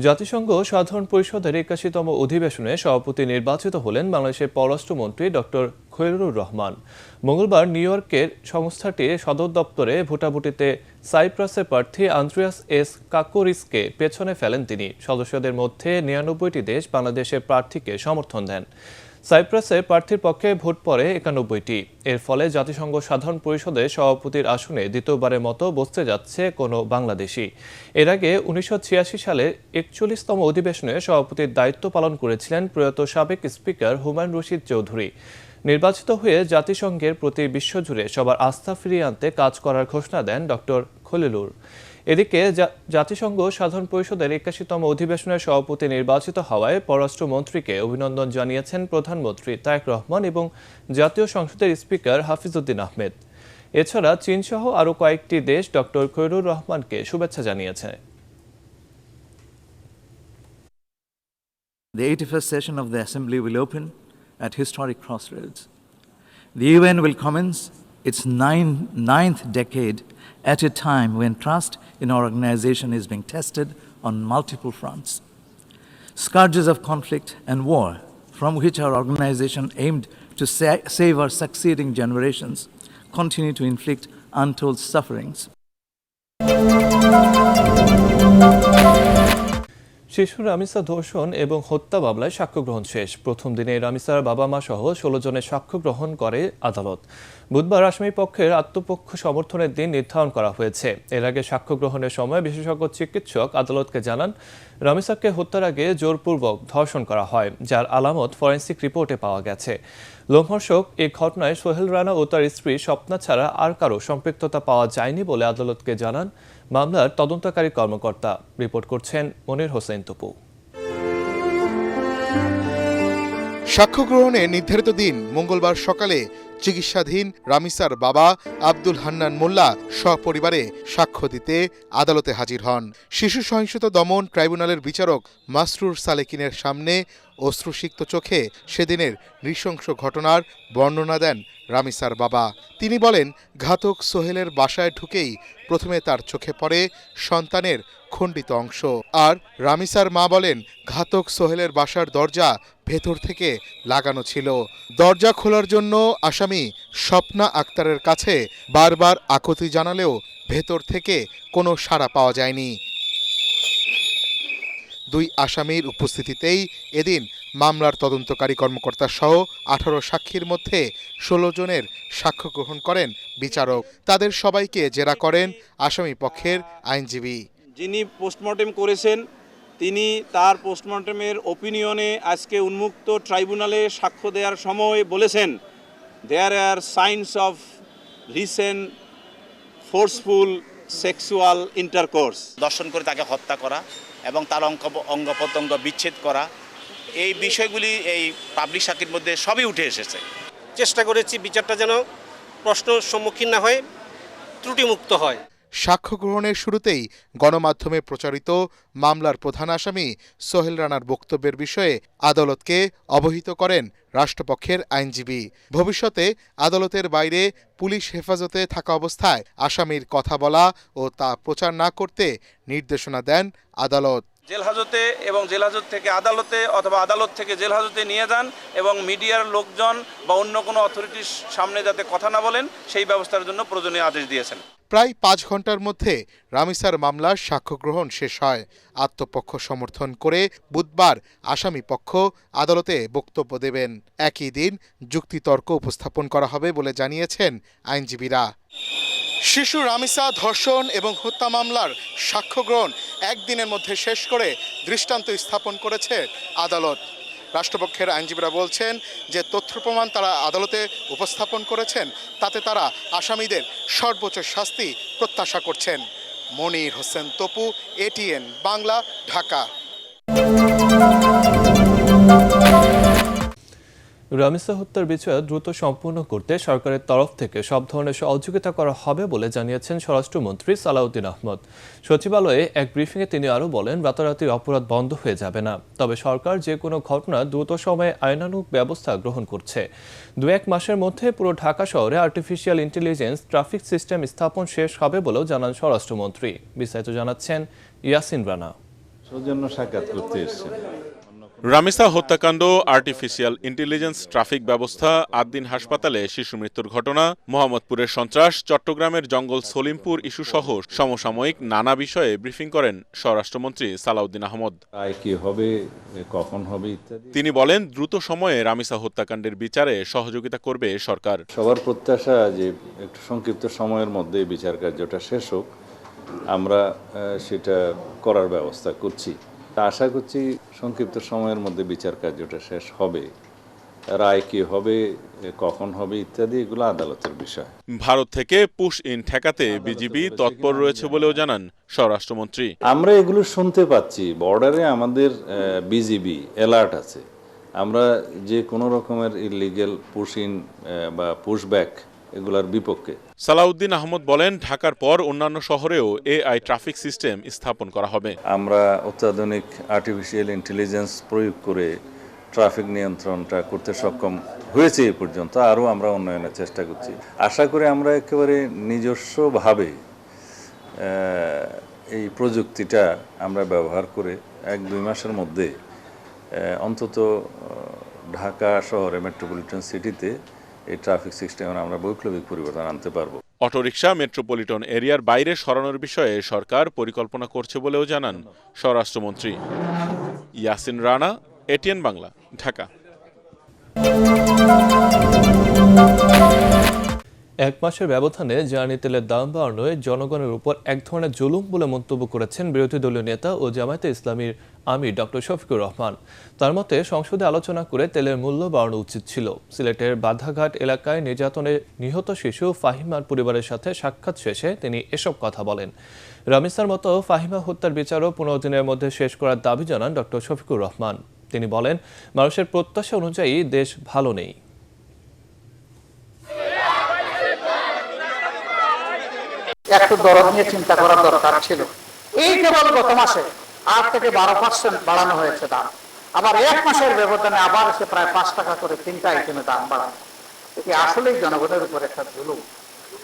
জাতিসংঘ সাধারণ পরিষদের ৮১তম অধিবেশনে সভাপতি নির্বাচিত হলেন বাংলাদেশের পররাষ্ট্রমন্ত্রী ডক্টর খলিলুর রহমান। মঙ্গলবার নিউ ইয়র্কের সংস্থাটির সদর দপ্তরে ভোটাভুটিতে সাইপ্রাসের প্রার্থী আন্দ্রিয়াস এস কাকোরিসকে পেছনে ফেলেন তিনি। সদস্যদের মধ্যে ৯৯টি দেশ বাংলাদেশের প্রার্থীকে সমর্থন দেন। সাইপ্রাসের প্রার্থীর পক্ষে ভোট পড়ে ৯১টি। এর ফলে জাতিসংঘ সাধারণ পরিষদের সভাপতির আসনে দ্বিতীয়বারের মতো বসতে যাচ্ছে কোনো বাংলাদেশি। এর আগে ১৯৮৬ সালে ৪১তম অধিবেশনে সভাপতির দায়িত্ব পালন করেছিলেন প্রয়াত সাবেক স্পিকার হুমায়ুন রশিদ চৌধুরী। নির্বাচিত হয়ে জাতিসংঘের প্রতি বিশ্বজুড়ে সবার আস্থা ফিরিয়ে আনতে কাজ করার ঘোষণা দেন ডক্টর খলিলুর। এদিকে জাতিসংঘ সাধারণ পরিষদের ৮১তম অধিবেশনের সভাপতি নির্বাচিত হওয়ায় পররাষ্ট্রমন্ত্রীকে অভিনন্দন জানিয়েছেন প্রধানমন্ত্রী তারেক রহমান এবং জাতীয় সংসদের স্পিকার হাফিজউদ্দিন আহমেদ। এছাড়া চীনসহ আরও কয়েকটি দেশ ডক্টর খলিলুর রহমানকে শুভেচ্ছা জানিয়েছে। The 81st session of the Assembly will open at historic crossroads. The UN will commence its ninth decade at a time when trust in our organization is being tested on multiple fronts. Scourges of conflict and war, from which our organization aimed to save our succeeding generations, continue to inflict untold sufferings. শিশু রামিসা ধর্ষণ এবং হত্যা মামলায় সাক্ষ্য গ্রহণ শেষ। প্রথম দিনে রামিসার বাবা মা সহ ১৬ জনের সাক্ষ্য গ্রহণ করে আদালত। বুধবার আসামি পক্ষের আত্মপক্ষ সমর্থনের দিন নির্ধারণ করা হয়েছে। এর আগে সাক্ষ্য গ্রহণের সময় বিশেষজ্ঞ চিকিৎসক আদালতকে জানান, রামিসাকে হত্যার আগে জোরপূর্বক ধর্ষণ করা হয়, যার আলামত ফরেন্সিক রিপোর্টে পাওয়া গেছে। লোমহর্ষক এই ঘটনায় সোহেল রানা ও তার স্ত্রী স্বপ্না ছাড়া আর কারো সম্পৃক্ততা পাওয়া যায়নি বলে আদালতকে জানান মামলার তদন্তকারী কর্মকর্তা। রিপোর্ট করছেন মনির হোসেন তপু। সাক্ষ্য গ্রহণের নির্ধারিত দিন মঙ্গলবার সকালে চিকিৎসাধীন রামিসার বাবা আব্দুল হান্নান মোল্লা সপরিবারে সাক্ষ্য দিতে আদালতে হাজির হন। শিশু সহিংসতা দমন ট্রাইব্যুনালের বিচারক মাসরুর সালেকিনের সামনে অশ্রুসিক্ত চোখে সেদিনের নৃশংস ঘটনার বর্ণনা দেন রামিসার বাবা। তিনি বলেন, ঘাতক সোহেলের বাসায় ঢুকেই প্রথমে তার চোখে পড়ে সন্তানের খণ্ডিত অংশ। আর রামিসার মা বলেন, ঘাতক সোহেলের বাসার দরজা ভেতর থেকে লাগানো ছিল। দরজা খোলার জন্য আসামি স্বপ্না আক্তারের কাছে বারবার আকুতি জানালেও ভেতর থেকে কোনো সাড়া পাওয়া যায়নি। দুই আসামির উপস্থিতিতেই এদিন মামলার তদন্তকারী কর্মকর্তা সহ ১৮ সাক্ষীর মধ্যে ১৬ জনের সাক্ষ্য গ্রহণ করেন বিচারক। তাদের সবাইকে জেরা করেন আসামি পক্ষের আইনজীবী। যিনি পোস্টমর্টেম করেছেন তিনি তার পোস্টমর্টেমের ওপিনিয়নে আজকে উন্মুক্ত ট্রাইব্যুনালে সাক্ষ্য দেওয়ার সময় বলেছেন, there are signs of recent forceful sexual intercourse. দর্শন করে তাকে হত্যা করা এবং তার অঙ্গ প্রত্যঙ্গ বিচ্ছেদ করা, এই বিষয়গুলি এই পাবলিক সাক্ষীর মধ্যে সবই উঠে এসেছে। চেষ্টা করেছি বিচারটা যেন প্রশ্নের সম্মুখীন না হয়, ত্রুটিমুক্ত হয়। সাক্ষ্য গ্রহণের শুরুতেই গণমাধ্যমে প্রচারিত মামলার প্রধান আসামি সোহেল রানার বক্তব্যের বিষয়ে আদালতকে অবহিত করেন রাষ্ট্রপক্ষের আইনজীবী। ভবিষ্যতে আদালতের বাইরে পুলিশ হেফাজতে থাকা অবস্থায় আসামির কথা বলা ও তা প্রচার না করতে নির্দেশনা দেন আদালত। জেলহাজতে এবং জেলহাজত থেকে আদালতে অথবা আদালত থেকে জেলহাজতে নিয়ে যান এবং মিডিয়ার লোকজন বা অন্য কোনো অথরিটির সামনে যাতে কথা না বলেন সেই ব্যবস্থার জন্য প্রয়োজনীয় আদেশ দিয়েছেন। প্রায় ৫ ঘন্টার মধ্যে রামিসার মামলার সাক্ষ্য গ্রহণ শেষ হয়। আত্মপক্ষ সমর্থন করে বুধবার আসামি পক্ষ আদালতে বক্তব্য দেবেন। একই দিন যুক্তিতর্ক উপস্থাপন করা হবে বলে জানিয়েছেন আইনজীবীরা। শিশু রামিসা ধর্ষণ এবং হত্যা মামলার সাক্ষ্য গ্রহণ একদিনের মধ্যে শেষ করে দৃষ্টান্ত স্থাপন করেছে আদালত। রাষ্ট্রপক্ষের আইনজীবীরা বলছেন যে তথ্য প্রমাণ তারা আদালতে উপস্থাপন করেছেন, তাতে তারা আসামিদের সর্বোচ্চ শাস্তি প্রত্যাশা করছেন। মনির হোসেন তপু, এটিএন বাংলা, ঢাকা। রামিসা হত্যার বিচার দ্রুত সম্পূর্ণ করতে সরকারের তরফ থেকে সব ধরনের সহযোগিতা করা হবে বলে জানিয়েছেন স্বরাষ্ট্রমন্ত্রী সালাউদ্দিন আহমদ। সচিবালয়ে এক ব্রিফিংয়ে তিনি আরও বলেন, রাতারাতি অপরাধ বন্ধ হয়ে যাবে না, তবে সরকার যে কোনো ঘটনা দ্রুত সময়ে আইনানুগ ব্যবস্থা গ্রহণ করছে। ২-১ মাসের মধ্যে পুরো ঢাকা শহরে আর্টিফিশিয়াল ইন্টেলিজেন্স ট্রাফিক সিস্টেম স্থাপন শেষ হবে বলেও জানান স্বরাষ্ট্রমন্ত্রী। বিস্তারিত জানাচ্ছেন ইয়াসিন রানা। সৌজন্য সাক্ষাৎ করতে এসেছেন। রামিসা হত্যাকাণ্ড, আর্টিফিশিয়াল ইন্টেলিজেন্স, ট্রাফিক ব্যবস্থা, আদ্দিন হাসপাতালে শিশু মৃত্যুর ঘটনা, মোহাম্মদপুরের সন্ত্রাস, চট্টগ্রামের জঙ্গল সলিমপুর ইস্যুসহ সমসাময়িক নানা বিষয়ে ব্রিফিং করেন স্বরাষ্ট্রমন্ত্রী সালাউদ্দিন আহমদ। রায় কি হবে, কখন হবে ইত্যাদি। তিনি বলেন, দ্রুত সময়ে রামিসা হত্যাকাণ্ডের বিচারে সহযোগিতা করবে সরকার। সবার প্রত্যাশা যে একটু সংক্ষিপ্ত সময়ের মধ্যে বিচার কার্যটা শেষ হোক, আমরা সেটা করার ব্যবস্থা করছি। আশা করছি সংক্ষিপ্ত সময়ের মধ্যে বিচার কার্যটা শেষ হবে। রায় কি হবে, কখন হবে ইত্যাদি এগুলো আদালতের বিষয়। ভারত থেকে পুশ ইন ঠেকাতে বিজিবি তৎপর রয়েছে বলেও জানান স্বরাষ্ট্রমন্ত্রী। আমরা এগুলো শুনতে পাচ্ছি, বর্ডারে আমাদের বিজিবি অ্যালার্ট আছে। আমরা যে কোনো রকমের ইলিগেল পুশ ইন বা পুশ ব্যাক এগুলোর বিপক্ষে। সালাউদ্দিন আহমদ বলেন, ঢাকার পর অন্যান্য শহরেও এআই ট্রাফিক সিস্টেম স্থাপন করা হবে। আমরা অত্যাধুনিক আর্টিফিশিয়াল ইন্টেলিজেন্স প্রয়োগ করে ট্রাফিক নিয়ন্ত্রণটা করতে সক্ষম হয়েছে এই পর্যন্ত। আরও আমরা উন্নয়নের চেষ্টা করছি। আশা করি আমরা একেবারে নিজস্বভাবে এই প্রযুক্তিটা আমরা ব্যবহার করে 1-2 মাসের মধ্যে অন্তত ঢাকা শহরে মেট্রোপলিটন সিটিতে এই ট্রাফিক সিস্টেমে আমরা বৈপ্লবিক পরিবর্তন আনতে পারবো। অটোরিকশা মেট্রোপলিটন এরিয়ার বাইরে সরানোর বিষয়ে সরকার পরিকল্পনা করছে বলেও জানান স্বরাষ্ট্রমন্ত্রী। ইয়াসিন রানা, এটিএন বাংলা, ঢাকা। এক মাসের ব্যবধানে জ্বালানি তেলের দাম বাড়ানোয় জনগণের উপর এক ধরনের জুলুম বলে মন্তব্য করেছেন বিরোধী দলীয় নেতা ও জামায়াতে ইসলামীর আমির ডক্টর শফিকুর রহমান। তার মতে, সংসদে আলোচনা করে তেলের মূল্য বাড়ানো উচিত ছিল। সিলেটের বাধাঘাট এলাকায় নির্যাতনে নিহত শিশু ফাহিমার পরিবারের সাথে সাক্ষাৎ শেষে তিনি এসব কথা বলেন। রামিসার মতো ফাহিমা হত্যার বিচারও 15 দিনের মধ্যে শেষ করার দাবি জানান ডক্টর শফিকুর রহমান। তিনি বলেন, মানুষের প্রত্যাশা অনুযায়ী দেশ ভালো নেই। একটু দরদ নিয়ে চিন্তা করার দরকার ছিল। এই কেবল গত মাসে 8 থেকে 12% বাড়ানো হয়েছে দাম। আবার 1 মাসের ব্যবধানে আবার সে প্রায় 5 টাকা করে 3টা আইটেমে দাম বাড়ানো। এটি আসলেই জনগণের উপর একটা জুলুম।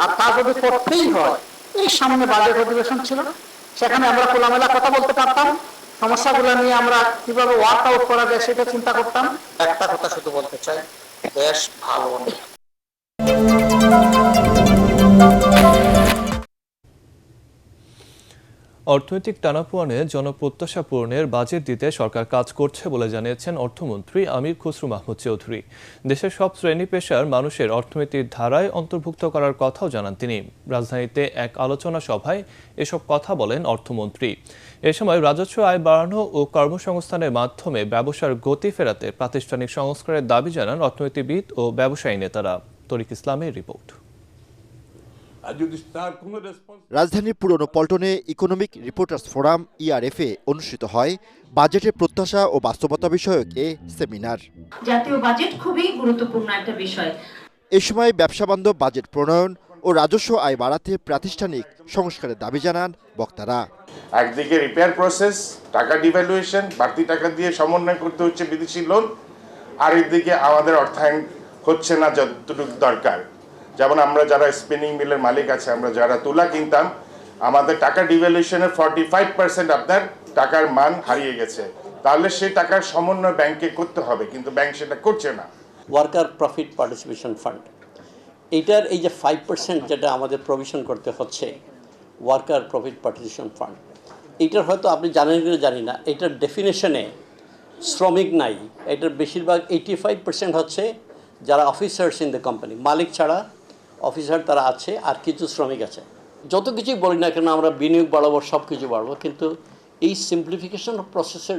আর তা যদি করতেই হয়, এই সামনে বাজেট অধিবেশন ছিল, সেখানে আমরা খোলামেলা কথা বলতে পারতাম, সমস্যাগুলো নিয়ে আমরা কিভাবে ওয়ার্ক আউট করা যায় সেটা চিন্তা করতাম। একটা কথা শুধু বলতে চাই, দেশ ভালো নেই। অর্থনৈতিক টানাপোড়েনে জনপ্রত্যাশা পূরণের বাজেট দিতে সরকার কাজ করছে বলে জানিয়েছেন অর্থমন্ত্রী আমির খসরু মাহমুদ চৌধুরী। দেশের সব শ্রেণী পেশার মানুষের অর্থনীতির ধারায় অন্তর্ভুক্ত করার কথাও জানান তিনি। রাজধানীতে এক আলোচনা সভায় এসব কথা বলেন অর্থমন্ত্রী। এ সময় রাজস্ব আয় বাড়ানো ও কর্মসংস্থানের মাধ্যমে ব্যবসার গতি ফেরাতে প্রাতিষ্ঠানিক সংস্কারের দাবি জানান অর্থনীতিবিদ ও ব্যবসায়ী নেতারা। তরিক ইসলামের রিপোর্ট। রাজধানীর পুরনো পল্টনে ইকোনমিক রিপোর্টার্স ফোরাম ইআরএফে অনুষ্ঠিত হয় বাজেটের প্রত্যাশা ও বাস্তবতা বিষয়ক এ সেমিনার। জাতীয় বাজেট খুবই গুরুত্বপূর্ণ একটা বিষয়। এ সময় ব্যবসা বান্ধব বাজেট প্রণয়ন ও রাজস্ব আয় বাড়াতে প্রাতিষ্ঠানিক সংস্কারের দাবি জানান বক্তারা। একদিকে রিপেয়ার প্রসেস, টাকা ডিভ্যালুয়েশন, বাড়তি টাকা দিয়ে সমন্বয় করতে হচ্ছে বিদেশি লোন, আর একদিকে আমাদের অর্থায়ন হচ্ছে না যতটুকু দরকার। যেমন আমরা যারা স্পিনিং মিলের মালিক আছে, আমরা যারা তুলা কিনতাম, আমাদের টাকা ডিভ্যালুয়েশনের 45% আপনার টাকার মান হারিয়ে গেছে। তাহলে সেই টাকার সমন্বয় ব্যাংকে করতে হবে, কিন্তু ব্যাংক সেটা করছে না। ওয়ার্কার প্রফিট পার্টিসিপেশন ফান্ড, এইটার এই যে 5% যেটা আমাদের প্রভিশন করতে হচ্ছে, ওয়ার্কার প্রফিট পার্টিসিপেশন ফান্ড, এইটার হয়তো আপনি জানেন কি জানি না, এটার ডেফিনেশনে শ্রমিক নাই। এটার বেশিরভাগ 85% হচ্ছে যারা অফিসার্স ইন দ্য কোম্পানি, মালিক ছাড়া অফিসার তারা আছে, আর কিছু শ্রমিক আছে। যত কিছুই বলি না কেন আমরা বিনিয়োগ বাড়াবো, সব কিছু বাড়বো, কিন্তু এই সিম্পলিফিকেশন অফ প্রসেসের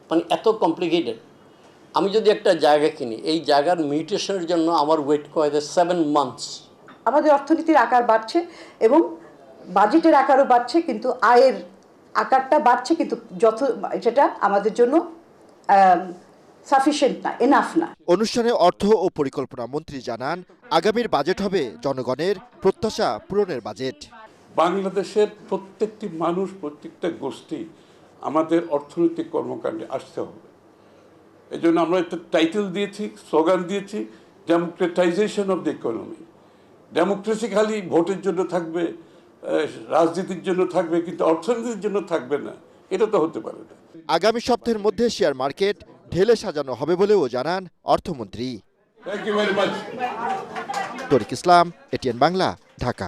মানে এত কমপ্লিকেটেড। আমি যদি একটা জায়গা কিনি, এই জায়গার মিউটেশনের জন্য আমার ওয়েট করে 7 মান্থস। আমাদের অর্থনীতির আকার বাড়ছে এবং বাজেটের আকারও বাড়ছে, কিন্তু আয়ের আকারটা বাড়ছে, কিন্তু যেটা আমাদের জন্য সাফিসিয়েন্ট না, এনাফ না। অনুষ্ঠানে অর্থ ও পরিকল্পনা মন্ত্রী জানান, আগামীর বাজেট হবে জনগণের প্রত্যাশা পূরণের বাজেট। বাংলাদেশের প্রত্যেকটি মানুষ, প্রত্যেকটা গোষ্ঠী আমাদের অর্থনৈতিক কর্মকাণ্ডে আসতে হবে। এই জন্য আমরা একটা টাইটেল দিয়েছি, স্লোগান দিয়েছি, democratisation of the economy. Democracy খালি ভোটের জন্য থাকবে, রাজনীতির জন্য থাকবে, কিন্তু অর্থনীতির জন্য থাকবে না। এটা তো হতে পারে না। আগামী সপ্তাহের মধ্যে শেয়ার মার্কেট ঢেলে সাজানো হবে বলেও জানান অর্থমন্ত্রী। Thank you very much. Tariq Islam, ATN Bangla, Dhaka.